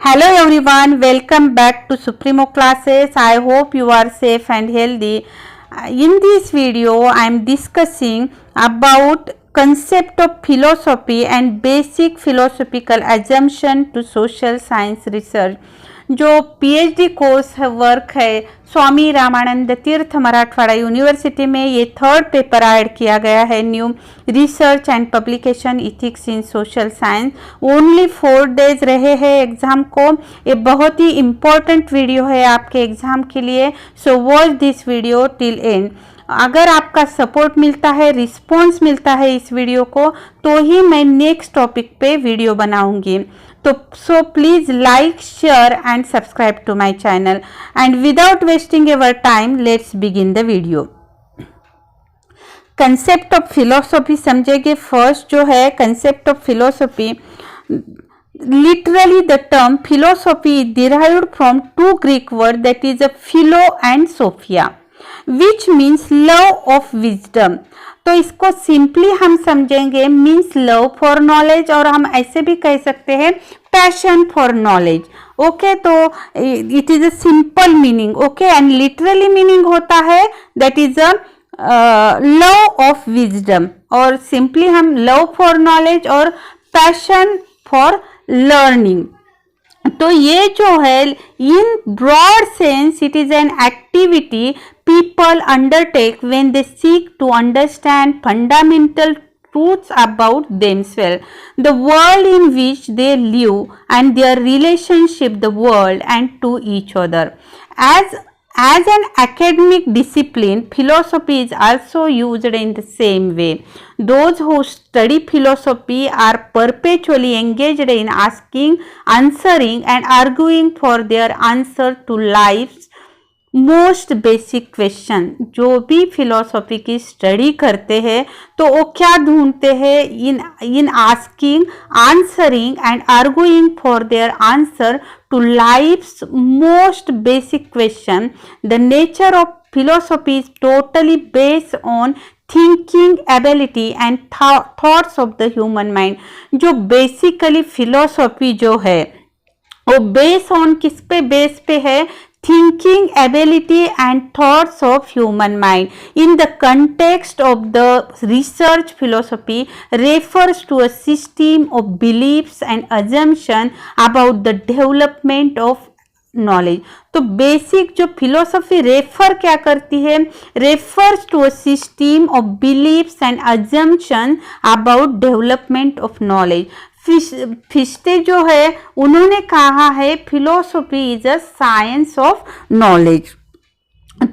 Hello everyone, welcome back to Supremo classes. I hope you are safe and healthy. In this video, I am discussing about concept of philosophy and basic philosophical assumption to social science research. जो PhD course है work है स्वामी रामानंद तीर्थ Marathwada university में, ये third paper add किया गया है new research and publication ethics in social science. Only 4 days रहे हैं एग्ज़ाम को। ये बहुत ही इम्पोर्टेंट वीडियो है आपके एग्ज़ाम के लिए, so watch this video till and. अगर आपका सपोर्ट मिलता है, रिस्पॉन्स मिलता है इस वीडियो को, तो ही मैं नेक्स्ट टॉपिक पे वीडियो बनाऊंगी। तो so please like, share and subscribe to my channel and without wasting ever time let's begin the video. Concept of philosophy समझेंगे। फर्स्ट जो है concept of philosophy, literally the term philosophy is derived from 2 Greek word that is a philo and sophia which means love of wisdom. तो इसको simply हम समझेंगे means love for knowledge, और हम ऐसे भी कह सकते हैं पैशन फॉर नॉलेज। ओके, तो it is a simple meaning. Okay, and literally meaning होता है that is a love of wisdom, और सिंपली हम लव फॉर नॉलेज और पैशन फॉर लर्निंग। तो ये जो है in broad sense it is an activity people undertake when they seek to understand fundamental truths about themselves, the world in which they live, and their relationship the world and to each other. As an academic discipline, philosophy is also used in the same way. Those who study philosophy are perpetually engaged in asking, answering and arguing for their answer to life's most basic question. जो भी philosophy की study करते हैं तो वो क्या ढूंढते हैं? In asking, answering and arguing for their answer to life's most basic question. The nature of philosophy is totally based on thinking ability and thoughts of the human mind. जो basically philosophy जो है वो base on किस पे base पे है? Thinking ability and thoughts of human mind. In the context of the research, philosophy refers to a system of beliefs and assumptions about the development of knowledge. तो basic जो philosophy refer क्या करती है? Refers to a system of beliefs and assumption about development of knowledge. Fichte जो है उन्होंने कहा है philosophy is a science of knowledge.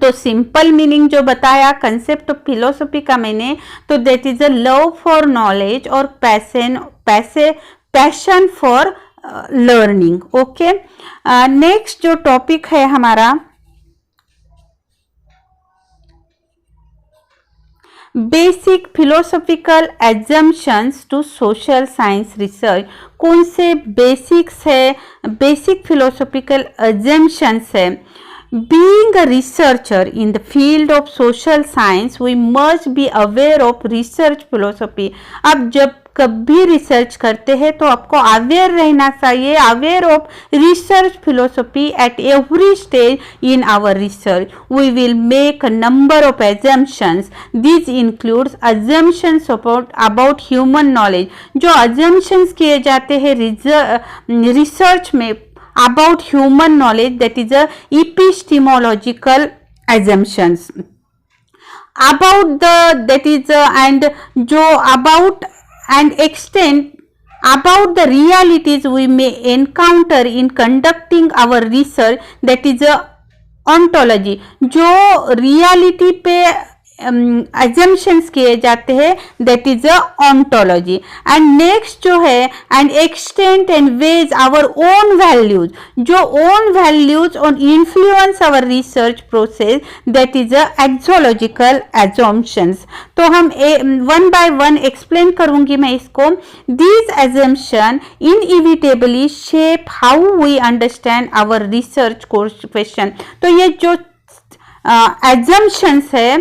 तो सिंपल मीनिंग जो बताया कंसेप्ट ऑफ फिलोसॉफी का मैंने, तो that is a love for knowledge और passion for learning. Okay, next जो टॉपिक है हमारा basic philosophical assumptions to social science research. कौन से बेसिक्स है? बेसिक फिलोसॉफिकल एजम्पशंस है। Being a researcher in the field of social science, we must be aware of research philosophy. अब जब कभी रिसर्च करते हैं तो आपको अवेयर रहना चाहिए, aware of research philosophy at every stage in our research. We will make a number of assumptions. These includes assumptions about human knowledge. जो assumptions किए जाते हैं रिसर्च में about human knowledge, that is a epistemological assumptions about the that is and जो about and extent about the realities we may encounter in conducting our research, that is a ontology। जो reality पे assumptions किए जाते हैं that is a ontology। and next जो है and extent and ways our own values, जो own values on influence our research process, that is a axiological assumptions। तो हम one by one explain करूंगी मैं इसको। these assumptions inevitably shape how we understand our research question। तो ये जो assumptions है,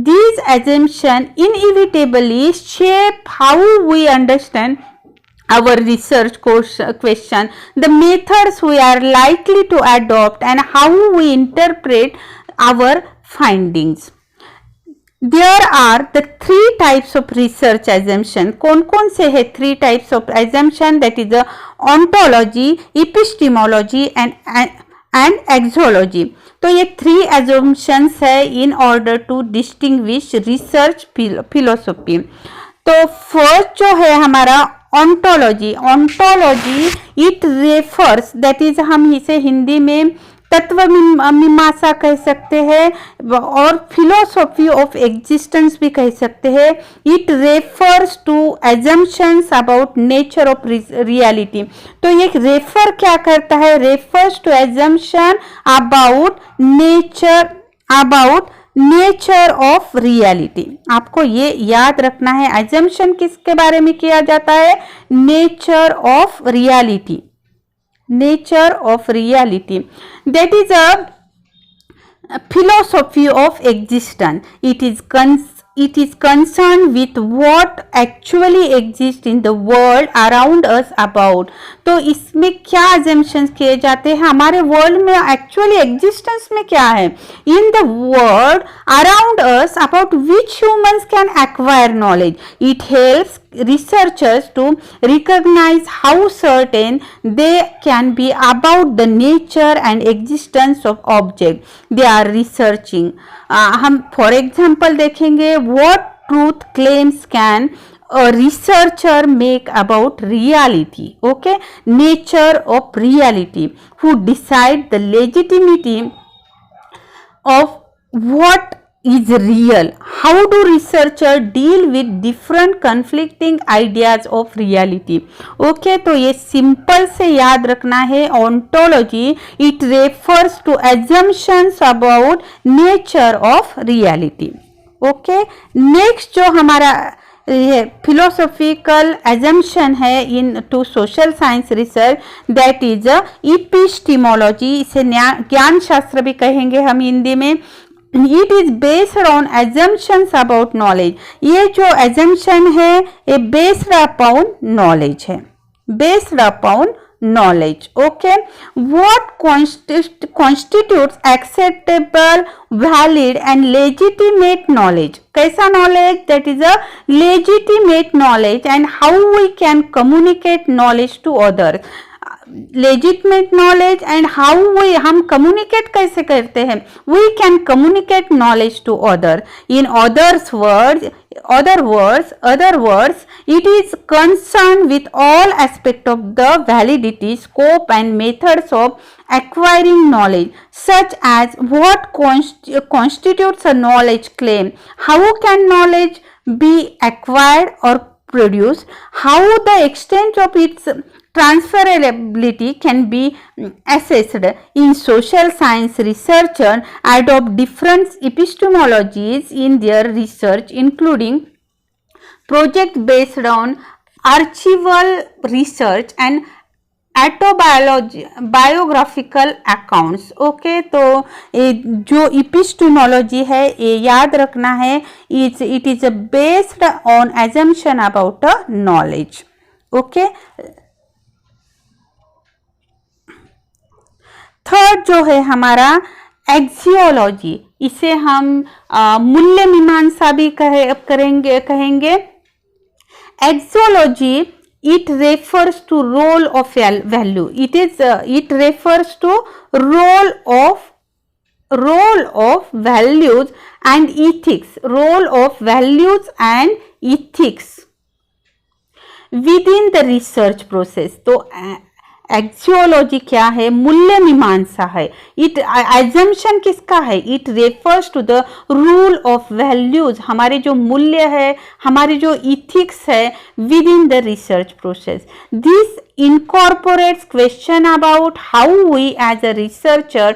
these assumptions inevitably shape how we understand our research question, the methods we are likely to adopt, and how we interpret our findings. There are the three types of research assumption. कौन से है three types of assumption? That is the ontology, epistemology and axiology. तो ये three assumptions है in order to distinguish research philosophy. तो first जो है हमारा ontology. ontology it refers, that is हम इसे हिंदी में तत्व मीमांसा कह सकते हैं और फिलोसॉफी ऑफ एग्जिस्टेंस भी कह सकते हैं. It refers to assumptions about nature of reality. तो ये रेफर क्या करता है? Refers to assumption about nature of reality. आपको ये याद रखना है, एजम्पशन किसके बारे में किया जाता है? Nature of reality. nature of reality, that is a philosophy of existence. It is concerned with what actually exists in the world around us about. तो इसमें क्या assumptions किए जाते हैं? हमारे वर्ल्ड में actually existence में क्या है? In the world around us about which humans can acquire knowledge. It helps researchers to recognize how certain they can be about the nature and existence of object they are researching. हम for example देखेंगे, what truth claims can a researcher make about reality? Okay, nature of reality. Who decide the legitimacy of what is real? How do researchers deal with different conflicting ideas of reality? Okay, तो ये simple से याद रखना है. ontology it refers to assumptions about nature of reality. Okay, next जो हमारा ये philosophical assumption है in to social science research, that is epistemology. इसे ज्ञान शास्त्र भी कहेंगे हम हिंदी में. It is based on assumptions about knowledge. ये जो assumption है ये based upon knowledge है. based upon knowledge. Okay, what constitutes acceptable, valid and legitimate knowledge? कैसा knowledge? That is a legitimate knowledge, and how we can communicate knowledge to others. Legitimate knowledge and how we हम communicate कैसे करते हैं? We can communicate knowledge to other. In other words it is concerned with all aspects of the validity, scope and methods of acquiring knowledge, such as what constitutes a knowledge claim, how can knowledge be acquired or produced, how the extent of its transferability can be assessed. In social science, researchers adopt different epistemologies in their research, including project based on archival research and biographical accounts. Okay, तो जो epistemology है ये याद रखना है. it is based on assumption about a knowledge. Okay, third जो है हमारा एक्सियोलॉजी. इसे हम मूल्य मीमांसा भी कहेंगे. Axiology it refers to role of value. It refers to role of values and ethics. Role of values and ethics within the research process. तो एक्सियोलॉजी क्या है? मूल्य मीमांसा है. इट एजम्पशन किसका है? It refers to the rule of values. हमारे जो मूल्य है, हमारे जो इथिक्स है within the research process. This incorporates question about how we as a researcher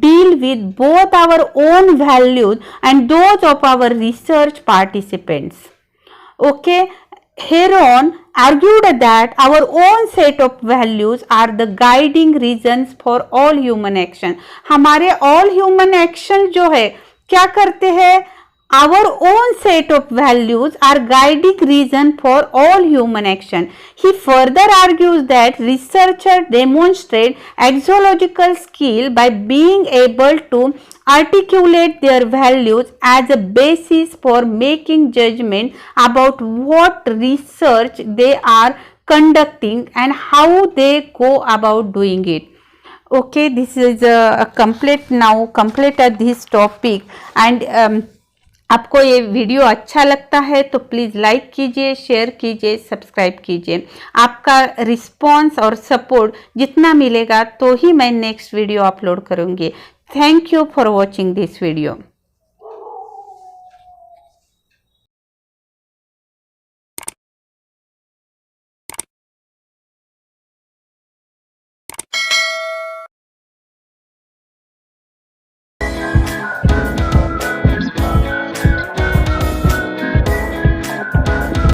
deal with both our own values and those of our research participants. Okay, Heron argued that our own set of values are the guiding reasons for all human action. हमारे all human action जो है क्या करते हैं? our own set of values are guiding reason for all human action. He further argues that researchers demonstrate axiological skill by being able to articulate their values as a basis for making judgment about what research they are conducting and how they go about doing it. Okay, this is a complete this topic. And आपको ये video अच्छा लगता है तो please like कीजिए, share कीजिए, subscribe कीजिए। आपका रिस्पॉन्स और सपोर्ट जितना मिलेगा तो ही मैं नेक्स्ट वीडियो अपलोड करूँगी। Thank you for watching this video.